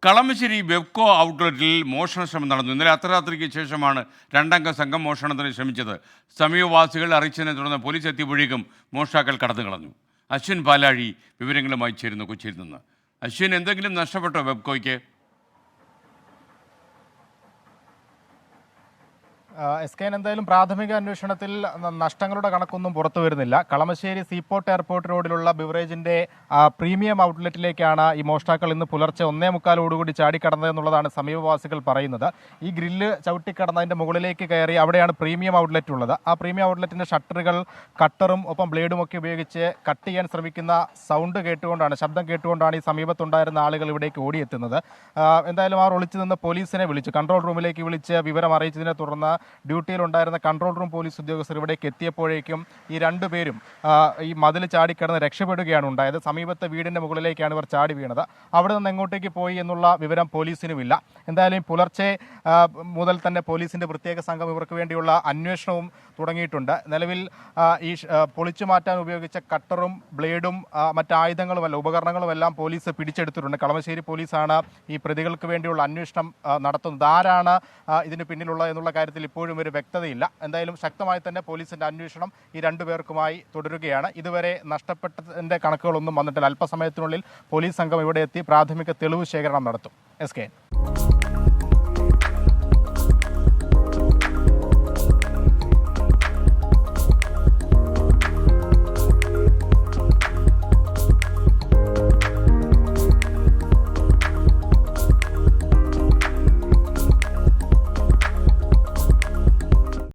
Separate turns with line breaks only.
കളമശ്ശേരി വെബ്കോ ഔട്ട്ലെറ്റിൽ മോഷണ ശ്രമം നടന്നു. ഇന്നലെ അർദ്ധരാത്രിക്ക് ശേഷമാണ് രണ്ടംഗ സംഘം മോഷണത്തിന് ശ്രമിച്ചത്. സമീപവാസികൾ അറിയിച്ചതിനെ തുടർന്ന് പോലീസ് എത്തിയപ്പോഴേക്കും മോഷ്ടാക്കൾ കടന്നു കളഞ്ഞു. അശ്വിൻ പാലാഴി വിവരങ്ങളുമായി ചേരുന്നു കൊച്ചിയിൽ നിന്ന്. അശ്വിൻ, എന്തെങ്കിലും നഷ്ടപ്പെട്ടോ വെബ്കോയ്ക്ക്?
എന്തായാലും പ്രാഥമിക അന്വേഷണത്തിൽ നഷ്ടങ്ങളുടെ കണക്കൊന്നും പുറത്തു വരുന്നില്ല. കളമശ്ശേരി സീപോർട്ട് എയർപോർട്ട് റോഡിലുള്ള ബിവറേജിന്റെ പ്രീമിയം ഔട്ട്ലെറ്റിലേക്കാണ് ഈ മോഷ്ടാക്കൾ ഇന്ന് പുലർച്ചെ 1:45 ചാടിക്കടന്നതെന്നുള്ളതാണ് സമീപവാസികൾ പറയുന്നത്. ഈ ഗ്രില്ല് ചവിട്ടിക്കടന്നതിന്റെ മുകളിലേക്ക് കയറി അവിടെയാണ് പ്രീമിയം ഔട്ട്ലെറ്റ് ഉള്ളത്. ആ പ്രീമിയം ഔട്ട്ലെറ്റിന്റെ ഷട്ടറുകൾ കട്ടറും ഒപ്പം ബ്ലേഡും ഒക്കെ ഉപയോഗിച്ച് കട്ട് ചെയ്യാൻ ശ്രമിക്കുന്ന ശബ്ദം കേട്ടുകൊണ്ടാണ് ഈ സമീപത്തുണ്ടായിരുന്ന ആളുകൾ ഇവിടേക്ക് ഓടിയെത്തുന്നത്. എന്തായാലും അവർ ഒളിച്ചു നിന്ന് പോലീസിനെ വിളിച്ചു, കൺട്രോൾ റൂമിലേക്ക് വിളിച്ച് വിവരം അറിയിച്ചതിനെ തുടർന്ന് ഡ്യൂട്ടിയിലുണ്ടായിരുന്ന കൺട്രോൾ റൂം പോലീസ് ഉദ്യോഗസ്ഥർ ഇവിടേക്ക് എത്തിയപ്പോഴേക്കും ഈ രണ്ടുപേരും ഈ മതിൽ ചാടിക്കിടന്ന് രക്ഷപ്പെടുകയാണ് ഉണ്ടായത്. സമീപത്തെ വീടിന്റെ മുകളിലേക്കാണ് ഇവർ ചാടി വീണത്. അവിടെ നിന്ന് എങ്ങോട്ടേക്ക് പോയി എന്നുള്ള വിവരം പോലീസിനുമില്ല. എന്തായാലും പുലർച്ചെ മുതൽ തന്നെ പോലീസിന്റെ പ്രത്യേക സംഘം ഇവർക്ക് വേണ്ടിയുള്ള അന്വേഷണവും തുടങ്ങിയിട്ടുണ്ട്. നിലവിൽ ഈ പൊളിച്ചു മാറ്റാൻ ഉപയോഗിച്ച കട്ടറും ബ്ലേഡും മറ്റായുധങ്ങളുമല്ല ഉപകരണങ്ങളുമെല്ലാം പോലീസ് പിടിച്ചെടുത്തിട്ടുണ്ട്. കളമശ്ശേരി പോലീസാണ് ഈ പ്രതികൾക്ക് വേണ്ടിയുള്ള അന്വേഷണം നടത്തുന്നത്. ആരാണ് ഇതിന് പിന്നിലുള്ളത് എന്നുള്ള കാര്യത്തിൽ ഇപ്പോഴും ഒരു വ്യക്തതയില്ല. എന്തായാലും ശക്തമായി തന്നെ പോലീസിന്റെ അന്വേഷണം ഈ രണ്ടുപേർക്കുമായി തുടരുകയാണ്. ഇതുവരെ നഷ്ടപ്പെട്ടതിന്റെ കണക്കുകളൊന്നും വന്നിട്ടില്ല. അല്പസമയത്തിനുള്ളിൽ പോലീസ് സംഘം ഇവിടെ എത്തി പ്രാഥമിക തെളിവ് ശേഖരണം നടത്തും. SK